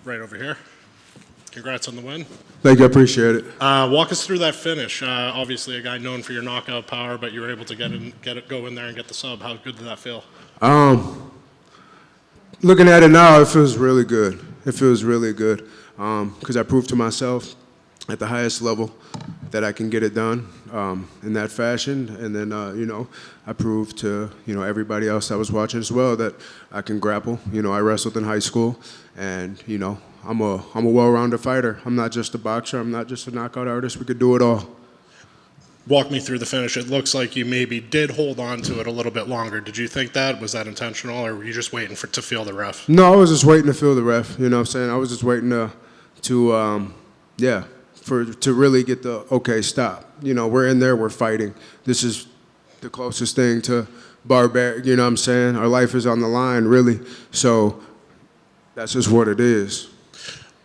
right over here. Congrats on the win. Thank you, I appreciate it. Walk us through that finish. Obviously, a guy known for your knockout power, but you were able to go in there and get the sub. How good did that feel? Looking at it now, it feels really good. It feels really good because I proved to myself at the highest level that I can get it done in that fashion. And then, I proved to, everybody else that was watching as well that I can grapple. I wrestled in high school and, I'm a well-rounded fighter. I'm not just a boxer. I'm not just a knockout artist. We could do it all. Walk me through the finish. It looks like you maybe did hold on to it a little bit longer. Did you think that? Was that intentional, or were you just waiting to feel the ref? No, I was just waiting to feel the ref. You know what I'm saying? I was just waiting to really get the, okay, stop. We're in there, we're fighting. This is the closest thing to barbaric, you know what I'm saying? Our life is on the line, really. So that's just what it is.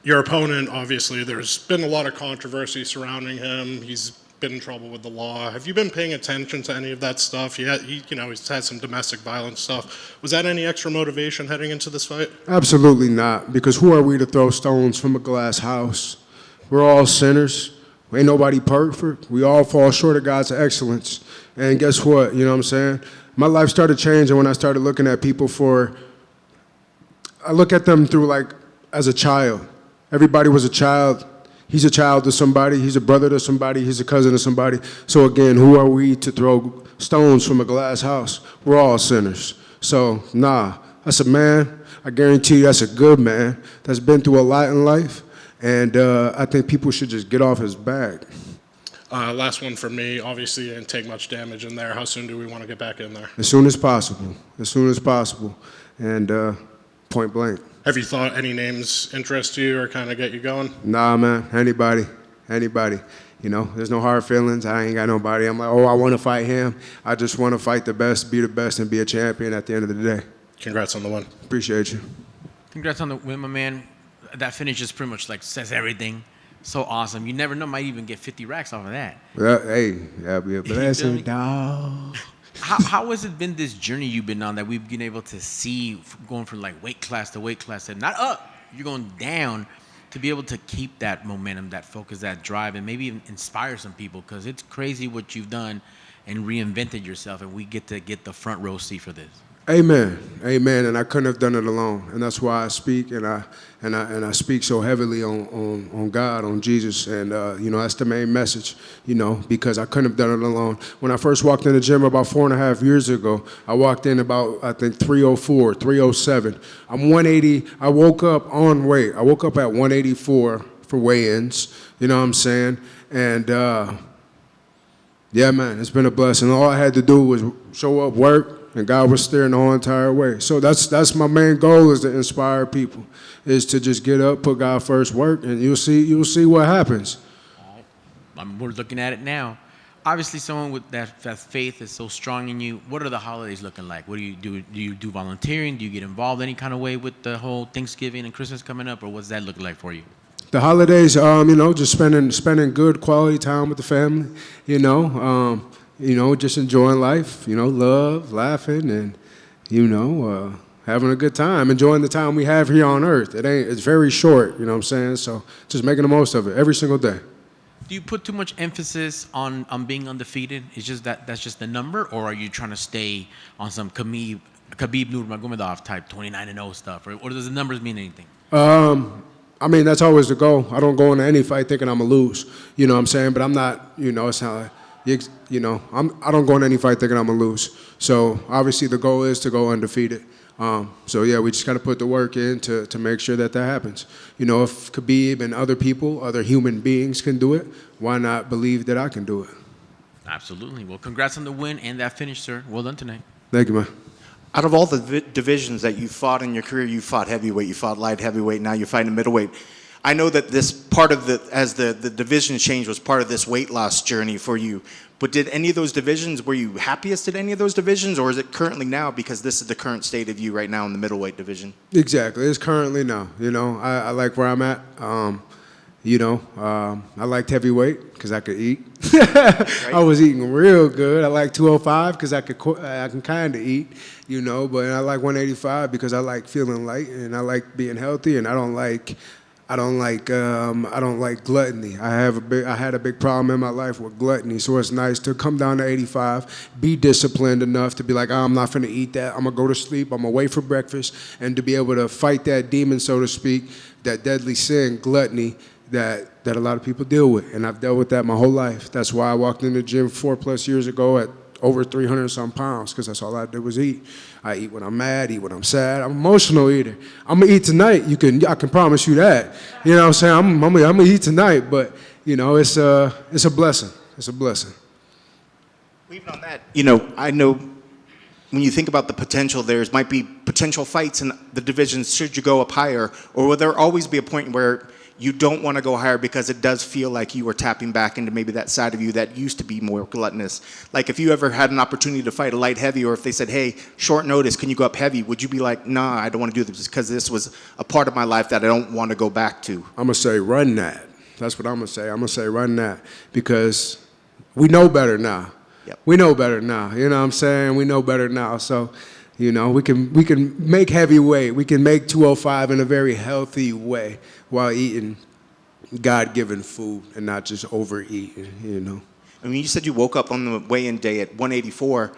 Your opponent, obviously, there's been a lot of controversy surrounding him. He's been in trouble with the law. Have you been paying attention to any of that stuff? He's had some domestic violence stuff. Was that any extra motivation heading into this fight? Absolutely not, because who are we to throw stones from a glass house? We're all sinners. Ain't nobody perfect. We all fall short of God's excellence. And guess what? You know what I'm saying? My life started changing when I started looking at people I look at them through as a child. Everybody was a child. He's a child to somebody. He's a brother to somebody. He's a cousin to somebody. So again, who are we to throw stones from a glass house? We're all sinners. So that's a man. I guarantee you that's a good man that's been through a lot in life. And I think people should just get off his back. Last one for me. Obviously, you didn't take much damage in there. How soon do we want to get back in there? As soon as possible. As soon as possible. And point blank. Have you thought any names interest you or kind of get you going? Nah, man. Anybody. There's no hard feelings. I ain't got nobody. I'm like, I want to fight him. I just want to fight the best, be the best, and be a champion at the end of the day. Congrats on the win. Appreciate you. Congrats on the win, my man. That finish just pretty much says everything. So awesome. You never know, might even get 50 racks off of that. That'd be a blessing, dog. How has it been, this journey you've been on, that we've been able to see going from weight class to weight class, and not up, you're going down, to be able to keep that momentum, that focus, that drive, and maybe even inspire some people, because it's crazy what you've done and reinvented yourself, and we get to get the front row seat for this. Amen. And I couldn't have done it alone. And that's why I speak, and I speak so heavily on God, on Jesus, and that's the main message. Because I couldn't have done it alone. When I first walked in the gym about 4.5 years ago, I walked in about 304, 307. I'm 180. I woke up on weight. I woke up at 184 for weigh-ins. You know what I'm saying? And yeah, man, it's been a blessing. All I had to do was show up, work. And God was steering the whole entire way. So that's my main goal, is to inspire people, is to just get up, put God first, work, and you'll see what happens. We're looking at it now. Obviously, someone with that faith is so strong in you. What are the holidays looking like? What do you do? Do you do volunteering? Do you get involved any kind of way with the whole Thanksgiving and Christmas coming up, or what's that look like for you? The holidays, just spending good quality time with the family, just enjoying life, love, laughing, and, having a good time, enjoying the time we have here on earth. It's very short, you know what I'm saying? So just making the most of it every single day. Do you put too much emphasis on being undefeated? It's just that's just the number, or are you trying to stay on some Khabib Nurmagomedov type 29-0 stuff, or does the numbers mean anything? That's always the goal. I don't go into any fight thinking I'm going to lose, you know what I'm saying? But I'm not, it's not like, I don't go in any fight thinking I'm going to lose. So obviously the goal is to go undefeated. We just got to put the work in to make sure that happens. If Khabib and other people, other human beings can do it, why not believe that I can do it? Absolutely. Well, congrats on the win and that finish, sir. Well done tonight. Thank you, man. Out of all the divisions that you fought in your career, you fought heavyweight, you fought light heavyweight, now you're fighting middleweight. I know that this part of as the division change was part of this weight loss journey for you. But did any of those divisions, were you happiest at any of those divisions, or is it currently now because this is the current state of you right now in the middleweight division? Exactly. It's currently now. I like where I'm at. You know, I liked heavyweight because I could eat. I was eating real good. I like 205 because I can kind of eat, you know. But I like 185 because I like feeling light and I like being healthy, and I don't like gluttony. I had a big problem in my life with gluttony, so it's nice to come down to 85, be disciplined enough to be like, I'm not gonna eat that. I'm gonna go to sleep. I'm gonna wait for breakfast, and to be able to fight that demon, so to speak, that deadly sin, gluttony, that a lot of people deal with, and I've dealt with that my whole life. That's why I walked in the gym 4+ years ago at over 300 some pounds, because that's all I did was eat. I eat when I'm mad, eat when I'm sad. I'm an emotional eater. I'm gonna eat tonight. I can promise you that. You know what I'm saying? I'm gonna eat tonight, but you know, it's a blessing. It's a blessing. Even on that, you know, I know when you think about the potential, there might be potential fights in the divisions should you go up higher, or will there always be a point where you don't want to go higher because it does feel like you are tapping back into maybe that side of you that used to be more gluttonous? Like if you ever had an opportunity to fight a light heavy, or if they said, hey, short notice, can you go up heavy? Would you be like, nah, I don't want to do this because this was a part of my life that I don't want to go back to? I'm gonna say run that. That's what I'm gonna say. I'm gonna say run that because we know better now. Yep. We know better now. You know what I'm saying? We know better now. So, you know, we can make heavyweight. We can make 205 in a very healthy way while eating God-given food and not just overeating, you know. I mean, you said you woke up on the weigh-in day at 184,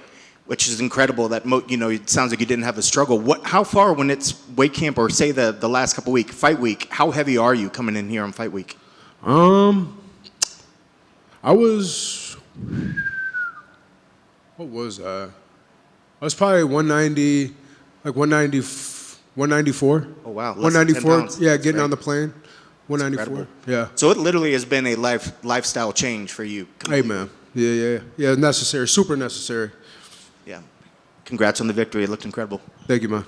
which is incredible. That you know, it sounds like you didn't have a struggle. How far when it's weight camp, or say the last couple weeks, fight week? How heavy are you coming in here on fight week? I was. What was I? I was probably 190, like 194. Oh, wow. Less than 10 194, pounds. yeah, That's getting great. on the plane. 194, incredible. yeah. So it literally has been a lifestyle change for you. Hey, man. Yeah, necessary, super necessary. Yeah. Congrats on the victory. It looked incredible. Thank you, man.